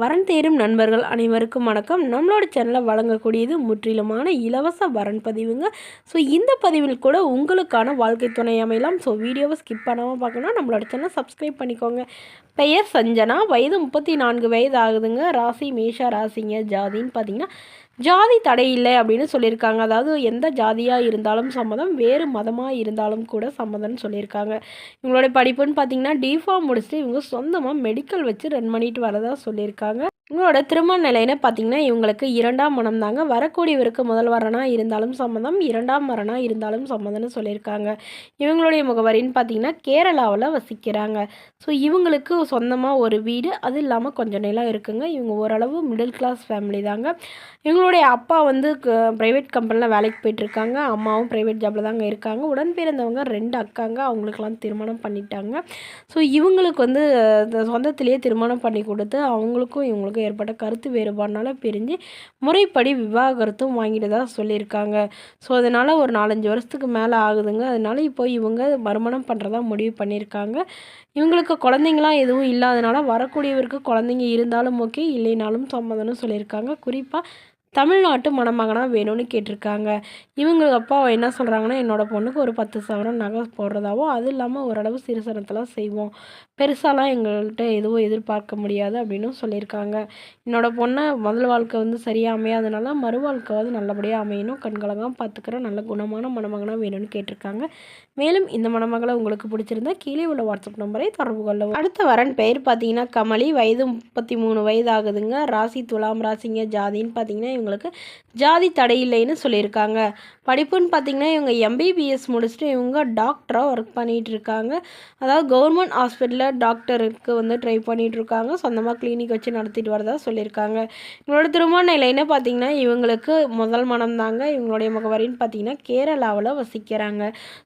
வரன் தேடும் நண்பர்கள் அனைவருக்கும் வணக்கம். நம்மளோட சேனலில் வழங்கக்கூடியது முற்றிலுமான இலவச வரன் பதிவுங்க. ஸோ இந்த பதிவில் கூட உங்களுக்கான வாழ்க்கை துணை அமையலாம். ஸோ வீடியோவை ஸ்கிப் பண்ணாமல் பார்க்கணும், நம்மளோட சேனலை சப்ஸ்கிரைப் பண்ணிக்கோங்க. பெயர் சஞ்சனா, வயது 34 வயது ஆகுதுங்க. ராசி மேஷா ராசிங்க. ஜாதின்னு பார்த்தீங்கன்னா ஜாதி தடை இல்லை அப்படின்னு சொல்லியிருக்காங்க. அதாவது எந்த ஜாதியாக இருந்தாலும் சம்மதம், வேறு மதமாக இருந்தாலும் கூட சம்மதம்னு சொல்லியிருக்காங்க. இவங்களுடைய படிப்புன்னு பார்த்தீங்கன்னா டிஃபார்ம் முடிச்சுட்டு இவங்க சொந்தமாக மெடிக்கல் வச்சு ரன் பண்ணிட்டு வரதா சொல்லியிருக்காங்க. இவங்களோட திருமண நிலைன்னு பார்த்தீங்கன்னா இவங்களுக்கு 2ஆம் மனம் தாங்க. வரக்கூடியவருக்கு முதல் வரனாக இருந்தாலும் சம்மதம், 2ஆம் வரனாக இருந்தாலும் சம்மதம்னு சொல்லியிருக்காங்க. இவங்களுடைய முகவரின்னு பார்த்தீங்கன்னா கேரளாவில் வசிக்கிறாங்க. ஸோ இவங்களுக்கு சொந்தமாக ஒரு வீடு, அது இல்லாமல் கொஞ்சம் நிலம் இருக்குங்க. இவங்க ஓரளவு மிடில் கிளாஸ் ஃபேமிலி தாங்க. இவங்களுடைய அப்பா வந்து ப்ரைவேட் கம்பெனியில் வேலைக்கு போயிட்டுருக்காங்க. அம்மாவும் ப்ரைவேட் ஜாபில் தாங்க இருக்காங்க. உடன் பிறந்தவங்க 2 அக்காங்க. அவங்களுக்கெல்லாம் திருமணம் பண்ணிட்டாங்க. ஸோ இவங்களுக்கு வந்து சொந்தத்திலேயே திருமணம் பண்ணி கொடுத்து அவங்களுக்கும் இவங்களுக்கும் ஏற்பட்ட கருத்து வேறுபாடுனால பிரிஞ்சு முறைப்படி விவாகரத்தும் வாங்கிட்டு தான் சொல்லியிருக்காங்க. ஸோ அதனால் ஒரு 4-5 வருஷத்துக்கு மேலே ஆகுதுங்க. அதனால இப்போ இவங்க மறுமணம் பண்ணுறதா முடிவு பண்ணியிருக்காங்க. இவங்களுக்கு குழந்தைங்களாம் எதுவும் இல்லாதனால வரக்கூடியவருக்கு குழந்தைங்க இருந்தாலும் ஓகே, இல்லைனாலும் சம்மதம்னு சொல்லியிருக்காங்க. குறிப்பாக தமிழ்நாட்டு மணமகனாக வேணும்னு கேட்டிருக்காங்க. இவங்க அப்பா என்ன சொல்கிறாங்கன்னா, என்னோடய பொண்ணுக்கு ஒரு 10 சவரன் நகை போடுறதாவோ, அது இல்லாமல் ஓரளவு சிறுசனத்தெல்லாம் செய்வோம், பெருசாலாம் எங்கள்கிட்ட எதுவும் எதிர்பார்க்க முடியாது அப்படின்னு சொல்லியிருக்காங்க. என்னோடய பொண்ணை முதல் வாழ்க்கை வந்து சரியாக அமையாதனால மறு வாழ்க்கையாவது நல்லபடியாக அமையணும், கண்கலங்காமல் பார்த்துக்கிற நல்ல குணமான மணமகனாக வேணும்னு கேட்டிருக்காங்க. மேலும் இந்த மணமகளை உங்களுக்கு பிடிச்சிருந்தா கீழே உள்ள வாட்ஸ்அப் நம்பரை தொடர்பு கொள்ளவும். அடுத்த வரன் பெயர் பார்த்தீங்கன்னா கமலி, வயது 33 வயது ஆகுதுங்க. ராசி துலாம் ராசிங்க. ஜாதின்னு பார்த்தீங்கன்னா இவங்களுக்கு ஜாதி தடை இல்லைன்னு சொல்லியிருக்காங்க. படிப்புன்னு பார்த்தீங்கன்னா இவங்க எம்பிபிஎஸ் முடிச்சுட்டு இவங்க டாக்டராக ஒர்க் பண்ணிகிட்டு இருக்காங்க. அதாவது கவர்மெண்ட் ஹாஸ்பிட்டலில் டாக்டருக்கு வந்து ட்ரை பண்ணிகிட்டு இருக்காங்க. சொந்தமாக கிளினிக் வச்சு நடத்திட்டு வரதா சொல்லியிருக்காங்க. இவங்களோட திருமண நிலைன்னு பார்த்தீங்கன்னா இவங்களுக்கு முதல் மனம் தாங்க. இவங்களுடைய முகவரின்னு பார்த்தீங்கன்னா கேரளாவில் வசிக்கிறாங்க.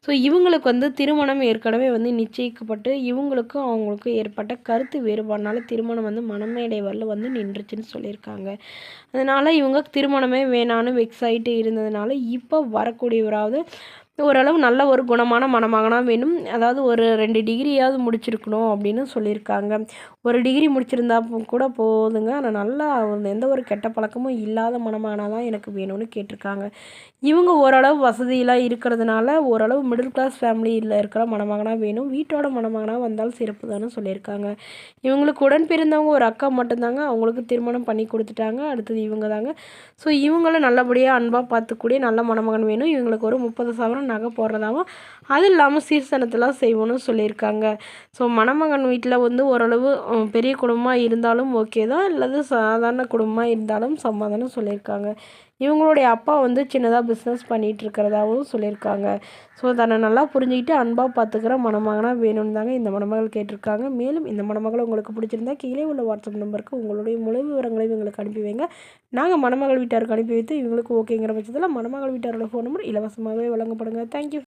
ஸோ இவங்களுக்கு வந்து திருமணம் ஏற்கனவே வந்து நிச்சயிக்கப்பட்டு இவங்களுக்கும் அவங்களுக்கும் ஏற்பட்ட கருத்து வேறுபாடுனால திருமணம் வந்து மணமேடை வரல வந்து நின்றுச்சுன்னு சொல்லியிருக்காங்க. அதனால் இவங்க திருமணமே வேணான்னு வெக்ஸ் ஆகிட்டு இருந்ததுனால இப்போ வரக்கூடியவராவது ஓரளவு நல்ல ஒரு குணமான மணமகனாக வேணும். அதாவது ஒரு 2 டிகிரியாவது முடிச்சிருக்கணும் அப்படின்னு சொல்லியிருக்காங்க. ஒரு டிகிரி முடிச்சிருந்தா கூட போதுங்க. ஆனால் நல்லா எந்த ஒரு கெட்ட பழக்கமும் இல்லாத மணமகனாக தான் எனக்கு வேணும்னு கேட்டிருக்காங்க. இவங்க ஓரளவு வசதியெலாம் இருக்கிறதுனால ஓரளவு மிடில் கிளாஸ் ஃபேமிலியில் இருக்கிற மணமகனாக வேணும். வீட்டோட மணமகனாக வந்தால் சிறப்பு தானே சொல்லியிருக்காங்க. இவங்களுக்கு உடன் பிறந்தவங்க ஒரு அக்கா மட்டும்தாங்க. அவங்களுக்கு திருமணம் பண்ணி கொடுத்துட்டாங்க. அடுத்தது இவங்க தாங்க. ஸோ இவங்களும் நல்லபடியாக அன்பாக பார்த்துக்கூடிய நல்ல மணமகன் வேணும். இவங்களுக்கு ஒரு 30 சவரன் நகை போடுறதாகவும், அது இல்லாமல் சீர்சனத்தெல்லாம் செய்வோன்னு சொல்லியிருக்காங்க. ஸோ மணமகன் வீட்டில் வந்து ஓரளவு பெரிய குடும்பமாக இருந்தாலும் ஓகே தான், அல்லது சாதாரண குடும்பமாக இருந்தாலும் சம்மதம்னு சொல்லியிருக்காங்க. இவங்களுடைய அப்பா வந்து சின்னதாக பிஸ்னஸ் பண்ணிகிட்டு இருக்கிறதாகவும் சொல்லியிருக்காங்க. ஸோ தன்னை நல்லா புரிஞ்சுக்கிட்டு அன்பாக பார்த்துக்கிற மணமகனாக வேணும்னு தாங்க இந்த மணமகள் கேட்டிருக்காங்க. மேலும் இந்த மணமகளை உங்களுக்கு பிடிச்சிருந்தா கீழே உள்ள வாட்ஸ்அப் நம்பருக்கு உங்களுடைய முழு விவரங்களையும் எங்களுக்கு அனுப்பி வைங்க. நாங்கள் மணமகள் வீட்டாருக்கு அனுப்பி வைத்து இவங்களுக்கு ஓகேங்கிற பட்சத்தில் மணமகள் வீட்டாரோட ஃபோன் நம்பர் இலவசமாகவே வழங்கப்படுங்க. தேங்க்யூ.